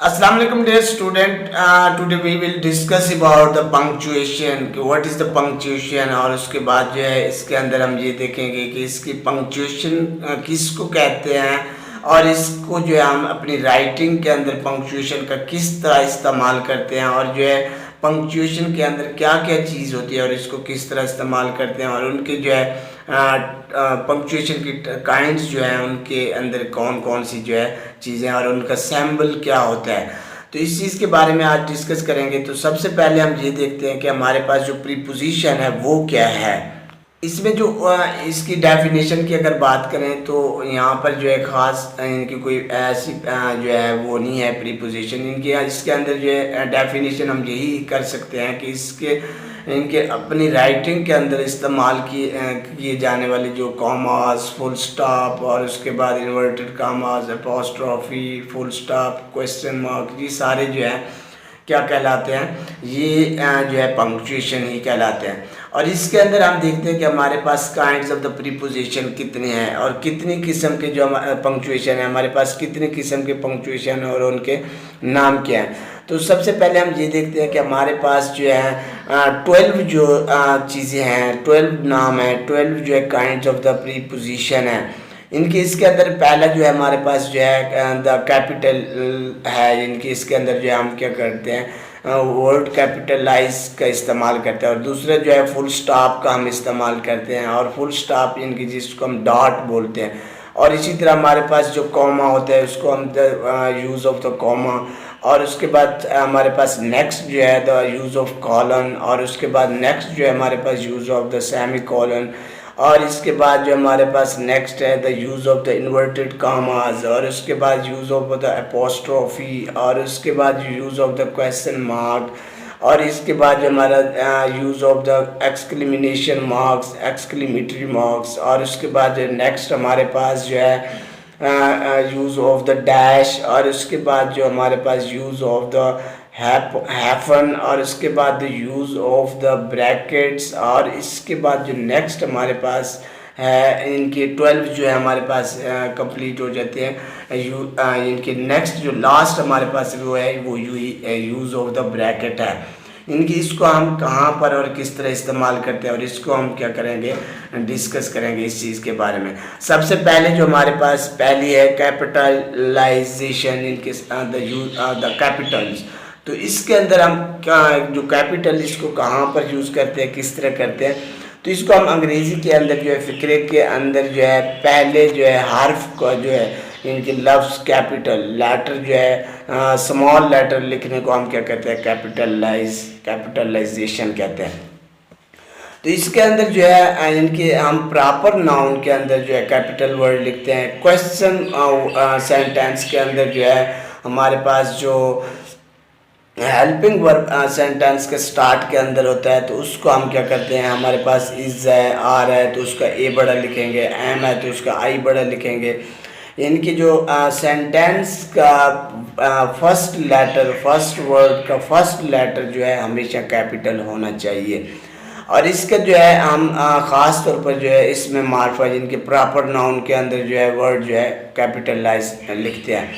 Assalamu alaikum dear student. Today we will discuss about the punctuation. What is the punctuation और उसके बाद जो है इसके अंदर हम ये देखेंगे कि इसकी punctuation किसको कहते हैं और इसको जो है हम अपनी राइटिंग के अंदर punctuation का किस तरह इस्तेमाल करते हैं और जो है पंक्चुएशन के अंदर क्या क्या चीज़ होती है और इसको किस तरह इस्तेमाल करते हैं और उनके जो है पंक्चुएशन की काइंड्स जो है उनके अंदर कौन कौन सी जो है चीज़ें और उनका सैम्बल क्या होता है। तो इस चीज़ के बारे में आज डिस्कस करेंगे। तो सबसे पहले हम ये देखते हैं कि हमारे पास जो प्रीपोजिशन है वो क्या है। इसमें जो इसकी डेफिनेशन की अगर बात करें तो यहाँ पर जो है ख़ास इनकी कोई ऐसी जो है वो नहीं है प्रीपोजिशन इनके। इसके अंदर जो है डेफिनेशन हम यही कर सकते हैं कि इनके अपनी राइटिंग के अंदर इस्तेमाल किए जाने वाले जो कॉमास, फुल स्टॉप और उसके बाद inverted commas, apostrophe, full stop, question mark, ये सारे जो है क्या कहलाते हैं, ये जो है पंक्चुएशन ही कहलाते हैं। और इसके अंदर हम देखते हैं कि हमारे पास काइंड्स ऑफ द प्रीपोजिशन कितने हैं और कितनी किस्म के जो पंक्चुएशन है, हमारे पास कितने किस्म के पंक्चुएशन और उनके नाम क्या हैं। तो सबसे पहले हम ये देखते हैं कि हमारे पास जो है 12 जो चीज़ें हैं, 12 नाम है, 12 जो है काइंड्स ऑफ द प्रीपोजिशन है इनके। इसके अंदर पहला जो है हमारे पास जो है द कैपिटल है। इनके इसके अंदर जो है हम क्या करते हैं, वर्ड कैपिटलाइज का इस्तेमाल करते हैं और दूसरा जो है फुल स्टॉप का हम इस्तेमाल करते हैं और फुल स्टॉप इनकी जिसको हम डॉट बोलते हैं। और इसी तरह हमारे पास जो कॉमा होता है उसको हम the use of the comma, और उसके बाद हमारे पास नेक्स्ट जो है द यूज़ ऑफ कॉलन, और उसके बाद नेक्स्ट जो है हमारे पास use of the semicolon, और इसके बाद जो हमारे पास नेक्स्ट है the use of the inverted commas, और उसके बाद यूज़ ऑफ द अपोस्ट्रोफी, और उसके बाद use of the question mark, और इसके बाद जो हमारा use of the exclamation marks, exclamatory marks, और उसके बाद जो नेक्स्ट हमारे पास जो है यूज़ ऑफ द डैश, और उसके बाद जो हमारे पास यूज़ ऑफ द हैफन, और उसके बाद the use of the brackets, और इसके बाद जो नेक्स्ट हमारे पास है इनके 12 जो है हमारे पास कंप्लीट हो जाते हैं। इनके नेक्स्ट जो लास्ट हमारे पास वो है वो यूज़ ऑफ द ब्रैकेट है। इनकी इसको हम कहाँ पर और किस तरह इस्तेमाल करते हैं और इसको हम क्या करेंगे, डिस्कस करेंगे इस चीज़ के बारे में। सबसे पहले जो हमारे पास पहली है कैपिटलाइजेशन, इनके द कैपिटल्स। तो इसके अंदर हम जो कैपिटल इसको कहाँ पर यूज़ करते हैं, किस तरह करते हैं, तो इसको हम अंग्रेज़ी के अंदर जो है फ़िक्रे के अंदर जो है पहले जो है हर्फ का जो है इनके लफ्ज़ कैपिटल लेटर जो है स्मॉल लेटर लिखने को हम क्या कहते हैं, कैपिटलाइजेशन कहते हैं। तो इसके अंदर जो है इनके हम प्रॉपर नाउन के अंदर जो है कैपिटल वर्ड लिखते हैं। क्वेश्चन सेंटेंस के अंदर जो है हमारे पास जो हेल्पिंग वर्ब सेंटेंस के स्टार्ट के अंदर होता है तो उसको हम क्या करते हैं, हमारे पास इज़ है, आर है तो उसका ए बड़ा लिखेंगे, एम है तो उसका आई बड़ा लिखेंगे। इनकी जो सेंटेंस का फर्स्ट लेटर, फर्स्ट वर्ड का फर्स्ट लेटर जो है हमेशा कैपिटल होना चाहिए। और इसका जो है हम ख़ास तौर पर जो है इसमें मार्फा इनके प्रॉपर नाउन के अंदर जो है वर्ड जो है कैपिटलाइज लिखते हैं।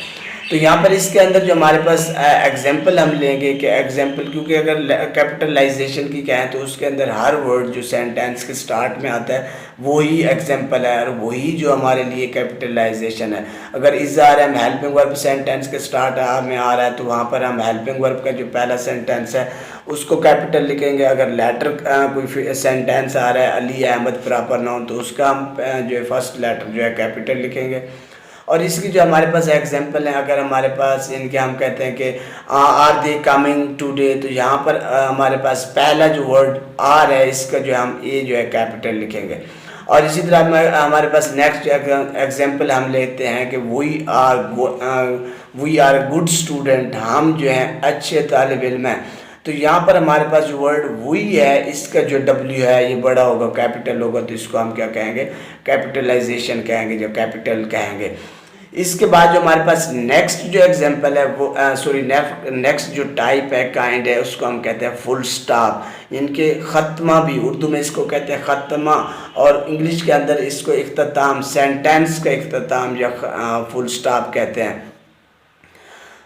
तो यहाँ पर इसके अंदर जो हमारे पास एग्जांपल हम लेंगे कि एग्जांपल, क्योंकि अगर कैपिटलाइजेशन की कहें तो उसके अंदर हर वर्ड जो सेंटेंस के स्टार्ट में आता है वही एग्जांपल है और वही जो हमारे लिए कैपिटलाइजेशन है। अगर इज़ार हम हेल्पिंग वर्ब सेंटेंस के स्टार्ट में आ रहा है तो वहाँ पर हम हेल्पिंग वर्ब का जो पहला सेंटेंस है उसको कैपिटल लिखेंगे। अगर लेटर कोई सेंटेंस आ रहा है अली अहमद प्रॉपर नाउन तो उसका हम जो है फर्स्ट लेटर जो है कैपिटल लिखेंगे। और इसकी जो हमारे पास एग्जांपल है, अगर हमारे पास इनके हम कहते हैं कि आर दे कमिंग टुडे, तो यहाँ पर हमारे पास पहला जो वर्ड आर है इसका जो हम ए जो है कैपिटल लिखेंगे। और इसी तरह हमारे पास नेक्स्ट एग्जांपल हम लेते हैं कि वी आर गुड स्टूडेंट, हम जो हैं अच्छे तालिब इल्म हैं। तो यहाँ पर हमारे पास जो वर्ड वी है इसका जो डब्ल्यू है ये बड़ा होगा, कैपिटल होगा, तो इसको हम क्या कहेंगे, कैपिटलाइजेशन कहेंगे, जो कैपिटल कहेंगे। इसके बाद जो हमारे पास नेक्स्ट जो एग्जांपल है वो नेक्स्ट जो टाइप है काइंड है उसको हम कहते हैं फुल स्टॉप। इनके ख़त्मा भी उर्दू में इसको कहते हैं ख़त्मा और इंग्लिश के अंदर इसको इख्तिताम, सेंटेंस का इख्तिताम या फुल स्टॉप कहते हैं।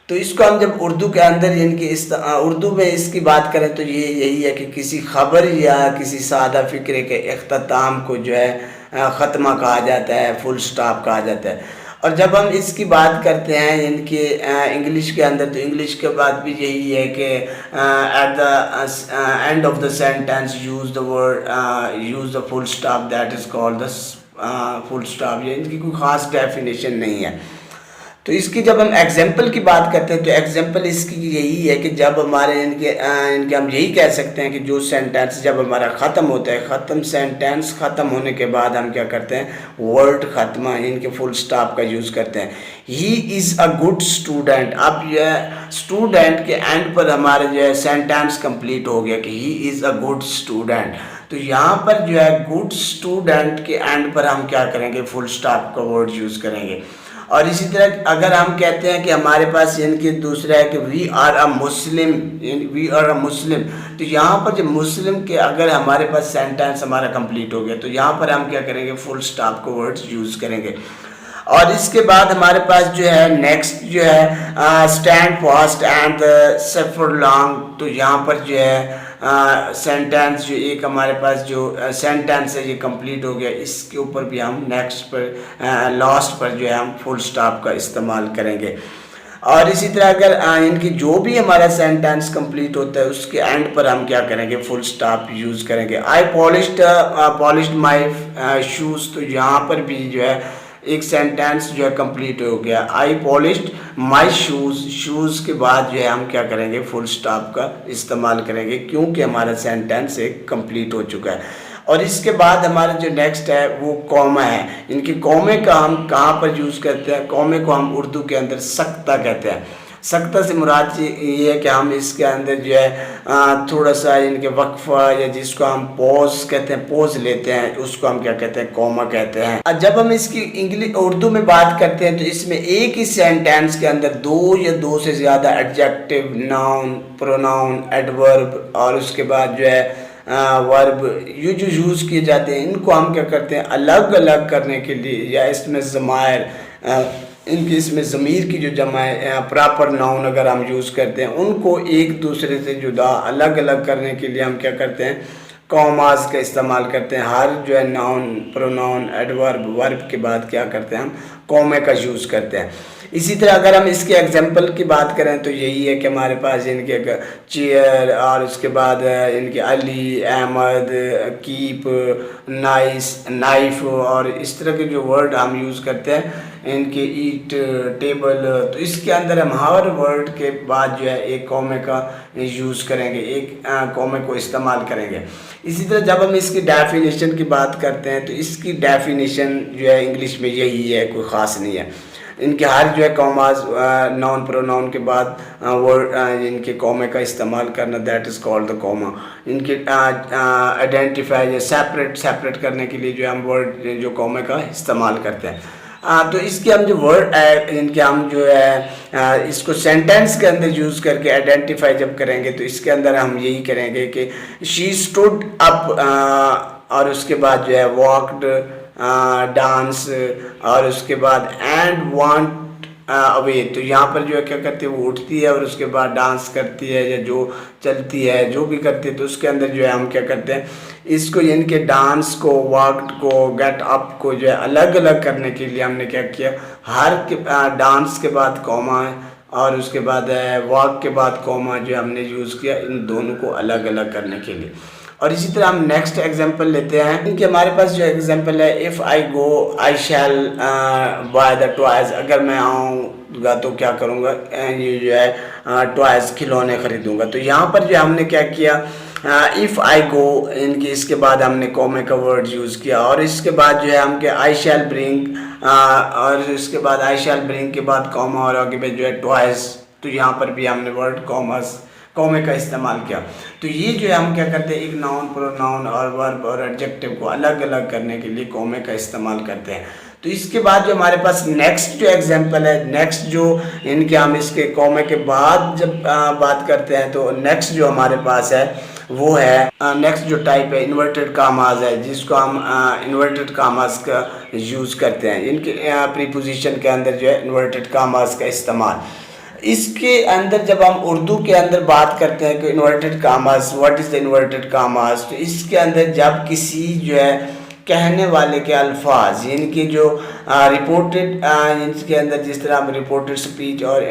तो इसको हम जब उर्दू के अंदर इनकी इस उर्दू में इसकी बात करें तो ये यही है कि किसी खबर या किसी सादा फ़िक्रे के इख्तिताम को जो है ख़त्मा कहा जाता है, फुल स्टॉप कहा जाता है। और जब हम इसकी बात करते हैं इनके इंग्लिश के अंदर, तो इंग्लिश के बाद भी यही है कि at the end of the sentence use the word use the full stop that is called the full stop. ये इनकी कोई ख़ास डेफिनेशन नहीं है। तो इसकी जब हम एग्जाम्पल की बात करते हैं तो एग्जाम्पल इसकी यही है कि जब हमारे इनके हम यही कह सकते हैं कि जो सेंटेंस जब हमारा ख़त्म होता है, सेंटेंस ख़त्म होने के बाद हम क्या करते हैं, वर्ड ख़त्म इनके फुल स्टॉप का यूज़ करते हैं। He is a good student. अब यह स्टूडेंट के एंड पर हमारे जो है सेंटेंस कंप्लीट हो गया कि he is a good student. तो यहाँ पर जो है गुड स्टूडेंट के एंड पर हम क्या करेंगे, फुल स्टॉप का वर्ड यूज़ करेंगे। और इसी तरह अगर हम कहते हैं कि हमारे पास इनके दूसरा है कि वी आर अ मुस्लिम, तो यहाँ पर जो मुस्लिम के अगर हमारे पास सेंटेंस हमारा कंप्लीट हो गया तो यहाँ पर हम क्या करेंगे, फुल स्टॉप को वर्ड्स यूज़ करेंगे। और इसके बाद हमारे पास जो है नेक्स्ट जो है stand fast and suffer long. तो यहाँ पर जो है सेंटेंस जो एक हमारे पास जो सेंटेंस है ये कंप्लीट हो गया, इसके ऊपर भी हम नेक्स्ट पर लास्ट पर जो है हम फुल स्टॉप का इस्तेमाल करेंगे। और इसी तरह अगर इनकी जो भी हमारा सेंटेंस कंप्लीट होता है उसके एंड पर हम क्या करेंगे, फुल स्टॉप यूज़ करेंगे। आई पॉलिश्ड माई शूज़। तो यहाँ पर भी जो है एक सेंटेंस जो है कंप्लीट हो गया, आई पॉलिश्ड माई शूज़ के बाद जो है हम क्या करेंगे, फुल स्टॉप का इस्तेमाल करेंगे क्योंकि हमारा सेंटेंस एक कंप्लीट हो चुका है। और इसके बाद हमारा जो नेक्स्ट है वो कॉमा है। इनके कॉमे का हम कहाँ पर यूज़ करते हैं, कॉमे को हम उर्दू के अंदर सख्ता कहते हैं। सख्ता से मुराद ये है कि हम इसके अंदर जो है थोड़ा सा इनके वक्फा या जिसको हम पॉज कहते हैं, पॉज लेते हैं, उसको हम क्या कहते हैं, कॉमा कहते हैं। और जब हम इसकी इंग्लिश उर्दू में बात करते हैं तो इसमें एक ही सेंटेंस के अंदर दो या दो से ज़्यादा एडजेक्टिव, नाउन, प्रोनाउन, एडवर्ब और उसके बाद जो है वर्ब ये जो यूज़ किए जाते हैं इनको हम क्या करते हैं, अलग अलग करने के लिए, या इसमें ज़मायर इनकी इसमें ज़मीर की जो जमा है, प्रॉपर नाउन अगर हम यूज़ करते हैं उनको एक दूसरे से जुदा अलग अलग करने के लिए हम क्या करते हैं, कॉमास का इस्तेमाल करते हैं। हर जो है नाउन, प्रोनाउन, एडवर्ब, वर्ब के बाद क्या करते हैं, हम कॉमे का यूज़ करते हैं। इसी तरह अगर हम इसके एग्जाम्पल की बात करें तो यही है कि हमारे पास इनके चेयर और उसके बाद इनके Ali, Ahmad, keep, nice, knife और इस तरह के जो वर्ड हम यूज़ करते हैं, इनके ईट, टेबल। तो इसके अंदर हम हर वर्ड के बाद जो है एक कॉमे का यूज़ करेंगे, एक कॉमे को इस्तेमाल करेंगे। इसी तरह जब हम इसकी डेफिनेशन की बात करते हैं तो इसकी डेफिनेशन जो है इंग्लिश में यही है, कोई ख़ास नहीं है। इनके हर जो है कॉमास नाउन प्रोनाउन के बाद वर्ड इनके कॉमे का इस्तेमाल करना, that is called the comma. इनके आइडेंटिफाई या सेपरेट करने के लिए जो हम वर्ड जो कॉमे का इस्तेमाल करते हैं। तो इसके हम जो वर्ड इनके हम जो है इसको सेंटेंस के अंदर यूज़ करके आइडेंटिफाई जब करेंगे तो इसके अंदर हम यही करेंगे कि शी स्टूड अप और उसके बाद जो है वॉकड, डांस और उसके बाद एंड वांट अवे। तो यहाँ पर जो है क्या करती है, वो उठती है और उसके बाद डांस करती है या जो चलती है जो भी करती है। तो उसके अंदर जो है हम क्या करते हैं, इसको इनके डांस को, वॉक को, गेट अप को जो है अलग अलग करने के लिए हमने क्या किया, हर के डांस के बाद कॉमा और उसके बाद वॉक के बाद कॉमा जो हमने यूज़ किया इन दोनों को अलग अलग करने के लिए। और इसी तरह हम नेक्स्ट एग्जांपल लेते हैं। इनके हमारे पास जो एग्जांपल है, if I go I shall buy the toys. अगर मैं आऊँगा तो क्या करूँगा, ये जो है टॉयज, खिलौने खरीदूँगा। तो यहाँ पर जो हमने क्या किया, इफ़ आई गो इनकी इसके बाद हमने कॉमे का वर्ड यूज़ किया और इसके बाद जो है हम क्या, आई शैल ब्रिंग और इसके बाद आई शैल ब्रिंग के बाद कॉमा और आगे पे जो है टॉयज। तो यहाँ पर भी हमने वर्ड कॉमे का इस्तेमाल किया। तो ये जो है हम क्या करते हैं, एक नाउन, प्रोनाउन और वर्ब और एडजेक्टिव को अलग अलग करने के लिए कॉमे का इस्तेमाल करते हैं। तो इसके बाद जो हमारे पास नेक्स्ट जो एग्जांपल है, नेक्स्ट जो इनके हम इसके कॉमे के बाद जब बात करते हैं तो नेक्स्ट जो हमारे पास है वो है नेक्स्ट जो टाइप है इन्वर्टेड कामाज है, जिसको हम इन्वर्टेड कामाज का यूज़ करते हैं। इनके प्रीपोजिशन के अंदर जो है इन्वर्टेड कामाज का इस्तेमाल। इसके अंदर जब हम उर्दू के अंदर बात करते हैं कि इन्वर्टेड कामास, व्हाट इज़ द इन्वर्टेड कामास, तो इसके अंदर जब किसी जो है कहने वाले के अल्फाज, इनके जो रिपोर्टेड, इनके अंदर जिस तरह हम रिपोर्टेड स्पीच और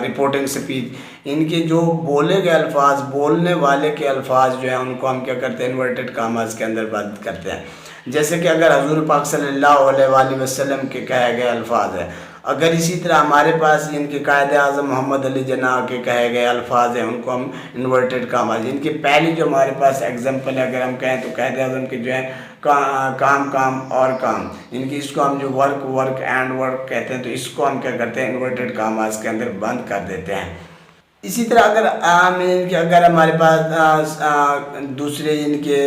रिपोर्टिंग स्पीच, इनके जो बोले गए अल्फाज, बोलने वाले के अल्फाज जो है उनको हम क्या करते हैं, इन्वर्टेड कामास के अंदर बंद करते हैं। जैसे कि अगर हजूर पाक सल्लल्लाहु अलैहि वसल्लम के कहे गए अल्फाज है, अगर इसी तरह हमारे पास इनके कायदे आज़म मोहम्मद अली जनाह के कहे गए अल्फाज हैं, उनको हम इन्वर्टेड कामास, इनके पहली जो हमारे पास एग्जांपल है अगर हम कहें तो कायदे आज़म के जो है काम काम और काम, इनकी इसको हम जो वर्क वर्क एंड वर्क कहते हैं, तो इसको हम क्या करते हैं, इन्वर्टेड कामास के अंदर बंद कर देते हैं। इसी तरह अगर हमारे पास दूसरे इनके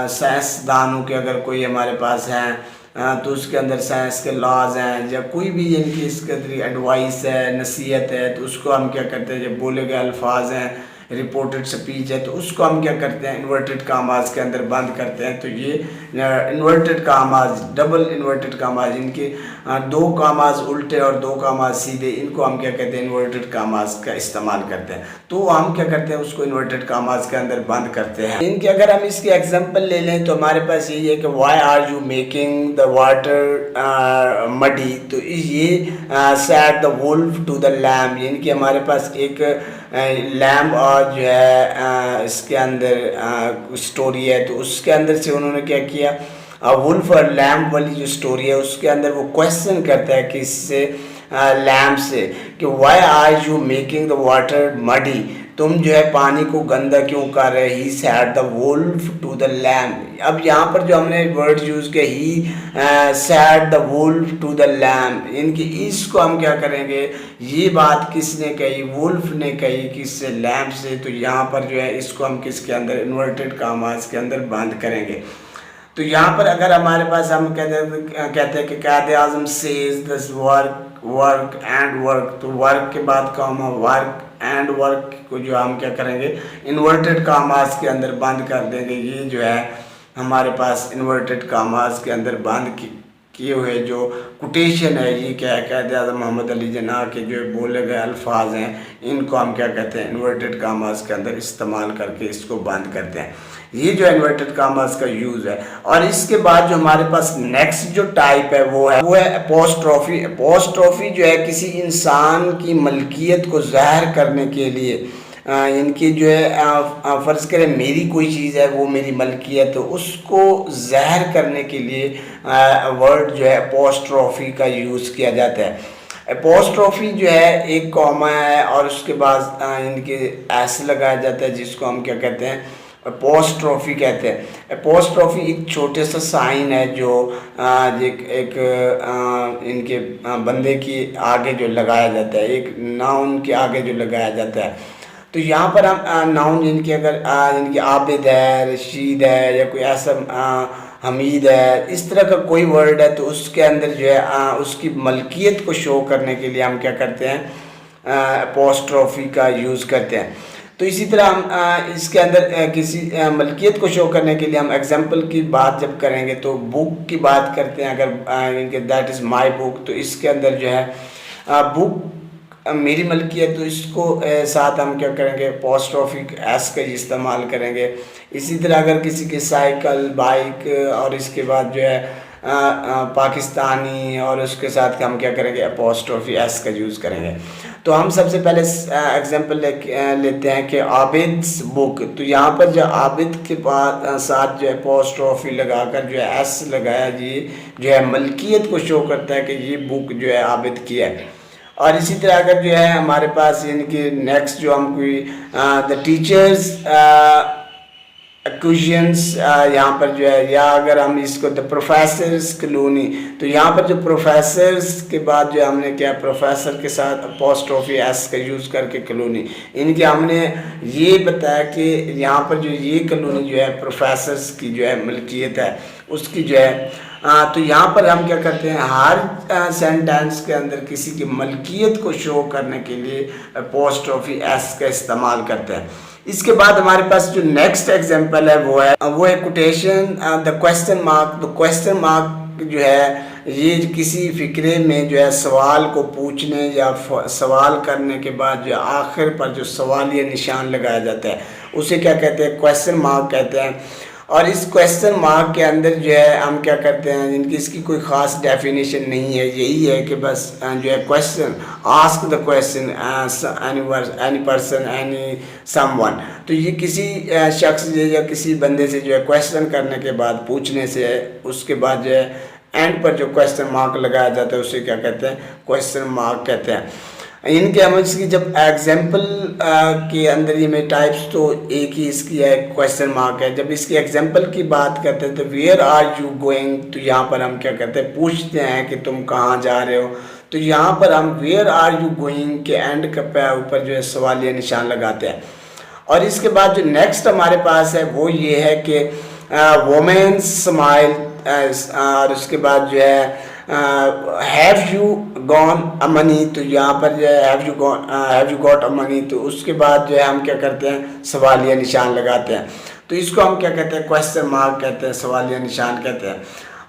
साइंसदानों के अगर कोई हमारे पास हैं तो उसके अंदर साइंस के लॉज हैं या कोई भी इनकी इसके अंदर एडवाइस है, नसीहत है, तो उसको हम क्या करते हैं, जब बोले गए अल्फाज हैं, रिपोर्टेड स्पीच है, तो उसको हम क्या करते हैं, इन्वर्टेड कामास के अंदर बंद करते हैं। तो ये इन्वर्टेड कामास, डबल इन्वर्टेड कामास, इनके दो कामास उल्टे और दो कामास सीधे, इनको हम क्या कहते हैं, इन्वर्टेड कामास का इस्तेमाल करते हैं। तो हम क्या करते हैं, उसको इन्वर्टेड कामास के अंदर बंद करते हैं। इनके अगर हम इसकी एग्जांपल ले लें तो हमारे पास यही है कि why are you making the water muddy, तो ये said the wolf to the lamb, इनकी हमारे पास एक लैम्ब और जो है इसके अंदर स्टोरी है, तो उसके अंदर से उन्होंने क्या किया, वुल्फ और लैम्ब वाली जो स्टोरी है उसके अंदर वो क्वेश्चन करता है कि इससे लैम्ब से कि why are you making the water muddy, तुम जो है पानी को गंदा क्यों कर रहे, he said the wolf to the lamb. अब यहाँ पर जो हमने वर्ड यूज़ किया, he said the wolf to the lamb, इनकी इसको हम क्या करेंगे, ये बात किसने कही, वुल्फ ने कही, किससे, लैम्ब से, तो यहाँ पर जो है इसको हम किसके अंदर, इन्वर्टेड कामास के अंदर बंद करेंगे। तो यहाँ पर अगर हमारे पास हम कहते हैं कि Quaid-e-Azam says this work work and work, तो वर्क के बाद कॉमा, वर्क एंड वर्क को जो हम क्या करेंगे, इन्वर्टेड कामास के अंदर बंद कर देंगे। ये जो है हमारे पास इन्वर्टेड कामास के अंदर बंद किए हुए जो कोटेशन है, ये क्या है, कायदे आज़म मोहम्मद अली जनाह के जो बोले गए अल्फाज हैं, इनको हम क्या कहते हैं, इन्वर्टेड कामास के अंदर इस्तेमाल करके इसको बंद करते हैं। ये जो इन्वर्टेड कामास का यूज़ है। और इसके बाद जो हमारे पास नेक्स्ट जो टाइप है वो है एपोस्ट्रोफी। एपोस्ट्रोफी जो है किसी इंसान की मलकियत को ज़ाहिर करने के लिए, इनकी जो है फ़र्ज़ करें मेरी कोई चीज़ है, वो मेरी मलकियत, तो उसको ज़ाहिर करने के लिए वर्ड जो है एपोस्ट्रोफी का यूज़ किया जाता है। एपोस्ट्रोफी जो है एक कॉमा है और उसके बाद इनके एस लगाया जाता है, जिसको हम क्या कहते हैं, एपोस्ट्रोफी कहते हैं। एपोस्ट्रोफी एक छोटे सा साइन है जो एक इनके बंदे की आगे जो लगाया जाता है, एक नाउन के आगे जो लगाया जाता है। तो यहाँ पर हम नाउन इनके अगर इनके आबिद है, रशीद है, या कोई ऐसा हमीद है, इस तरह का कोई वर्ड है, तो उसके अंदर जो है उसकी मलकियत को शो करने के लिए हम क्या करते हैं, एपोस्ट्रोफी का यूज़ करते हैं। तो इसी तरह हम इसके अंदर किसी मलकियत को शो करने के लिए हम एग्जाम्पल की बात जब करेंगे तो बुक की बात करते हैं। अगर इनके दैट इज़ माय बुक, तो इसके अंदर जो है बुक मेरी मलकियत, तो इसको साथ हम क्या करेंगे, एपोस्ट्रोफी एस का इस्तेमाल करेंगे। इसी तरह अगर किसी की साइकिल, बाइक और इसके बाद जो है पाकिस्तानी, और उसके साथ हम क्या करेंगे, एपोस्ट्रोफी एस का यूज़ करेंगे। तो हम सबसे पहले एग्जांपल लेते हैं कि आबिद्स बुक। तो यहाँ पर जो आबिद के साथ जो एपोस्ट्रोफी लगाकर जो है एस लगाया, ये जो है मलकियत को शो करता है कि ये बुक जो है आबिद की है। और इसी तरह अगर जो है हमारे पास इनकी नेक्स्ट जो हम कोई द टीचर्स क्वेश्चंस यहाँ पर जो है, या अगर हम इसको द प्रोफेसर्स कॉलोनी, तो यहाँ पर जो प्रोफेसर्स के बाद जो हमने क्या, प्रोफेसर के साथ अपोस्ट्रोफी एस का यूज़ करके कॉलोनी, इनके हमने ये बताया कि यहाँ पर जो ये कॉलोनी जो है प्रोफेसर्स की जो है मलकियत है, उसकी जो है तो यहाँ पर हम क्या करते हैं, हर सेंटेंस के अंदर किसी की मलकियत को शो करने के लिए अपोस्ट्रोफी एस का इस्तेमाल करते हैं। इसके बाद हमारे पास जो नेक्स्ट एग्जांपल है वो है quotation the question mark. The question mark जो है ये किसी फ़िक्रे में जो है सवाल को पूछने या सवाल करने के बाद जो आखिर पर जो सवालिया निशान लगाया जाता है उसे क्या कहते हैं, क्वेश्चन मार्क कहते हैं। और इस क्वेश्चन मार्क के अंदर जो है हम क्या करते हैं, जिनकी इसकी कोई ख़ास डेफिनेशन नहीं है, यही है कि बस जो है question, ask the question any person any someone. तो ये किसी शख्स या किसी बंदे से जो है क्वेश्चन करने के बाद, पूछने से, उसके बाद जो है एंड पर जो क्वेश्चन मार्क लगाया जाता है उसे क्या कहते हैं, क्वेश्चन मार्क कहते हैं। इनके हम इसकी जब एग्जाम्पल के अंदर ये में टाइप्स तो एक ही इसकी है, क्वेश्चन मार्क है। जब इसकी एग्जाम्पल की बात करते हैं तो वेयर आर यू गोइंग, तो यहाँ पर हम क्या करते हैं, पूछते हैं कि तुम कहाँ जा रहे हो। तो यहाँ पर हम वेयर आर यू गोइंग के एंड के ऊपर जो है सवालिया निशान लगाते हैं। और इसके बाद जो नेक्स्ट हमारे पास है वो ये है कि वोमेन स्माइल, और उसके बाद जो है have you gone a money, तो यहाँ पर जो है have you got a money, तो उसके बाद जो है हम क्या करते हैं, सवालिया निशान लगाते हैं। तो इसको हम क्या कहते हैं, क्वेश्चन मार्क कहते हैं, सवालिया निशान कहते हैं।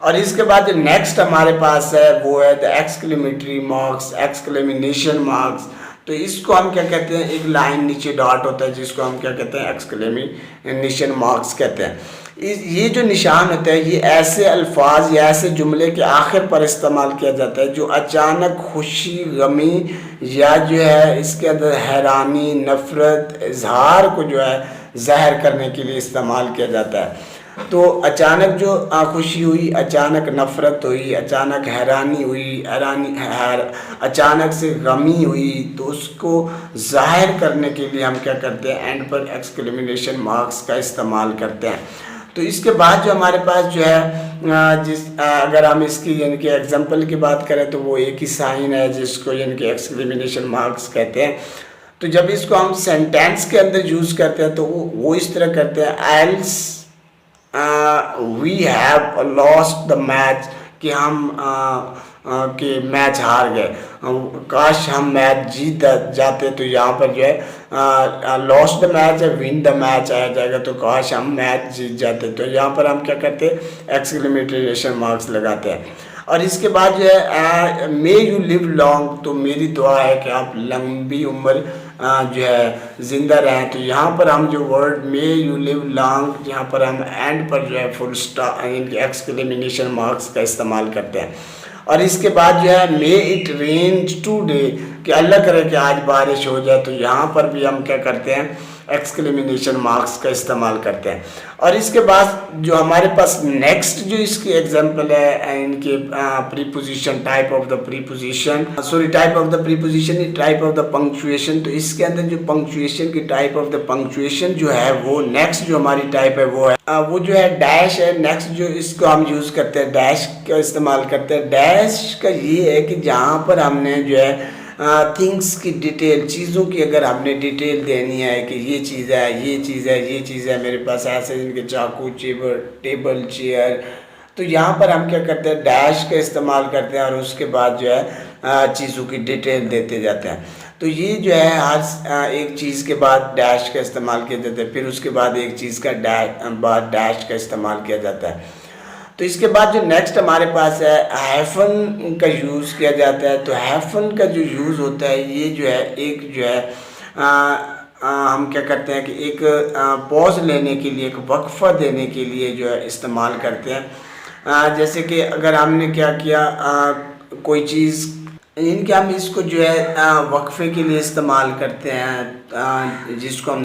और इसके बाद जो नेक्स्ट हमारे पास है वो है the exclamatory marks, exclamation marks. तो इसको हम क्या कहते हैं, एक लाइन नीचे डॉट होता है जिसको हम क्या कहते हैं, एक्सक्लेमेशन मार्क्स कहते हैं। ये जो निशान होता है ये ऐसे अल्फाज या ऐसे जुमले के आखिर पर इस्तेमाल किया जाता है जो अचानक खुशी, गमी या जो है इसके अंदर हैरानी, नफ़रत, इजहार को जो है ज़ाहिर करने के लिए इस्तेमाल किया जाता है। तो अचानक जो खुशी हुई, अचानक नफ़रत हुई, अचानक हैरानी हुई, अचानक से गमी हुई, तो उसको ज़ाहिर करने के लिए हम क्या करते हैं, एंड पर एक्सक्लेमेशन मार्क्स का इस्तेमाल करते हैं। तो इसके बाद जो हमारे पास जो है अगर हम इसकी यानी कि एग्जांपल की बात करें तो वो एक ही साइन है जिसको यानी कि एक्सक्लेमेशन मार्क्स कहते हैं। तो जब इसको हम सेंटेंस के अंदर यूज़ करते हैं तो वो इस तरह करते हैं, else we have lost the match, कि हम कि मैच हार गए, काश हम मैच जीत जाते। तो यहाँ पर जो है लॉस्ट द मैच है, विन द मैच आया जाएगा, तो काश हम मैच जीत जाते। तो यहाँ पर हम क्या करते हैं, एक्सक्लेमेशन मार्क्स लगाते हैं। और इसके बाद जो है मे यू लिव लॉन्ग, तो मेरी दुआ है कि आप लंबी उम्र जो है ज़िंदा रहें। तो यहाँ पर हम जो word may you live long, यहाँ पर हम एंड पर जो है फुल स्टॉप इनके एक्सक्लेमेशन मार्क्स का इस्तेमाल करते हैं। और इसके बाद जो है मे इट रेन्स टुडे, कि अल्लाह करे कि आज बारिश हो जाए, तो यहाँ पर भी हम क्या करते हैं, एक्सक्लेमेशन मार्क्स का इस्तेमाल करते हैं। और इसके बाद जो हमारे पास नेक्स्ट जो इसकी एग्जांपल है इनके preposition, type of the preposition, type of the preposition, type of the punctuation. तो इसके अंदर जो पंक्चुएशन की टाइप ऑफ द पंक्चुएशन जो है वो नेक्स्ट जो हमारी टाइप है वो जो है डैश है। नेक्स्ट जो इसको हम यूज़ करते हैं, डैश का इस्तेमाल करते हैं। डैश का ये है कि जहाँ पर हमने जो है थिंग्स की डिटेल, चीज़ों की अगर हमने डिटेल देनी है कि ये चीज़ है, ये चीज़ है, ये चीज़ है मेरे पास, ऐसे इनके चाकू, टेबल, चेयर, तो यहाँ पर हम क्या करते हैं, डैश का इस्तेमाल करते हैं और उसके बाद जो है चीज़ों की डिटेल देते जाते हैं। तो ये जो है हर एक चीज़ के बाद डैश का इस्तेमाल किया जाता है, फिर उसके बाद एक चीज़ का डैश का इस्तेमाल किया जाता है। तो इसके बाद जो नेक्स्ट हमारे पास है हाइफन का यूज़ किया जाता है। तो हाइफन का जो यूज़ होता है ये जो है एक जो है हम क्या करते हैं कि एक पॉज लेने के लिए, एक वक्फा देने के लिए जो है इस्तेमाल करते हैं। जैसे कि अगर हमने क्या किया, कोई चीज़ इनके हम इसको जो है वक्फे के लिए इस्तेमाल करते हैं, जिसको हम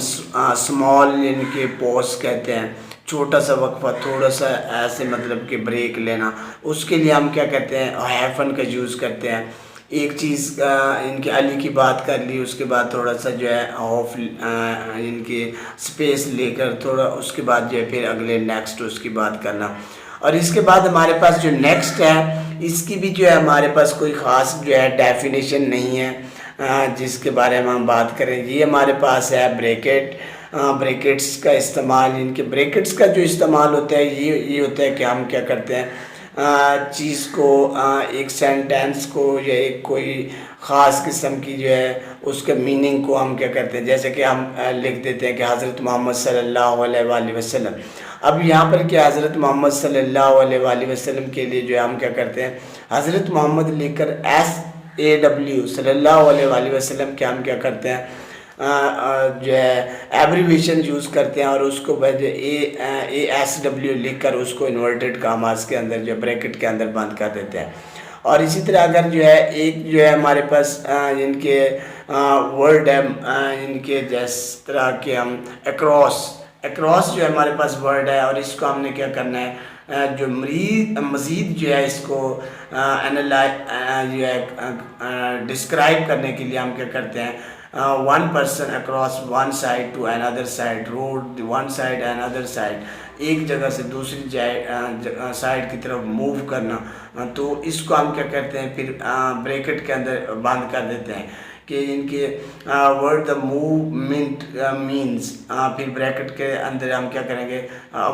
स्मॉल इनके पॉज कहते हैं, छोटा सा वक्फा, थोड़ा सा ऐसे मतलब कि ब्रेक लेना, उसके लिए हम क्या करते हैं, हाइफन का यूज़ करते हैं। एक चीज़ इनके अली की बात कर ली, उसके बाद थोड़ा सा जो है ऑफ इनके स्पेस लेकर थोड़ा, उसके बाद जो है फिर अगले नेक्स्ट उसकी बात करना। और इसके बाद हमारे पास जो नेक्स्ट है इसकी भी जो है हमारे पास कोई ख़ास जो है डेफिनेशन नहीं है जिसके बारे में हम बात करें। ये हमारे पास है ब्रैकेट, ब्रैकेट्स का इस्तेमाल। इनके ब्रैकेट्स का जो इस्तेमाल होता है ये होता है कि हम क्या करते हैं, चीज़ को एक सेंटेंस को या एक कोई ख़ास किस्म की जो है उसके मीनिंग को हम क्या करते हैं, जैसे कि हम लिख देते हैं कि हज़रत मोहम्मद सल्लल्लाहु अलैहि वसल्लम। अब यहाँ पर क्या हज़रत मोहम्मद सल्लल्लाहु अलैहि वसल्लम के लिए जो है हम क्या करते हैं, हज़रत मोहम्मद लेकर SAW सल्लल्लाहु अलैहि वसल्लम के हम क्या करते हैं, जो है एब्रीविएशन यूज़ करते हैं और उसको ASW लिख कर उसको इन्वर्टेड कामास के अंदर जो ब्रैकेट के अंदर बंद कर देते हैं। और इसी तरह अगर जो है एक जो है हमारे पास इनके वर्ड है, इनके जिस तरह के हम अक्रॉस जो है हमारे पास वर्ड है और इसको हमने क्या करना है, जो मज़ीद जो है इसको जो है डिस्क्राइब करने के लिए हम क्या करते हैं, one person across one side to another side, road one side another side, एक जगह से दूसरी साइड की तरफ मूव करना। तो इसको हम क्या करते हैं फिर ब्रैकेट के अंदर बंद कर देते हैं कि इनके वर्ड द मूवमेंट मीन्स, फिर ब्रैकेट के अंदर हम क्या करेंगे,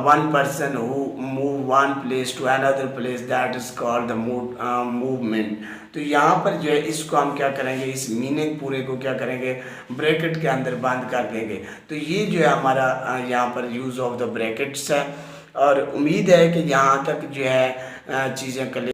one person who move one place to another place that is called the movement. तो यहाँ पर जो है इसको हम क्या करेंगे, इस मीनिंग पूरे को क्या करेंगे, ब्रैकेट के अंदर बंद कर देंगे। तो ये जो है हमारा यहाँ पर यूज़ ऑफ द ब्रैकेट्स है और उम्मीद है कि यहाँ तक जो है चीज़ें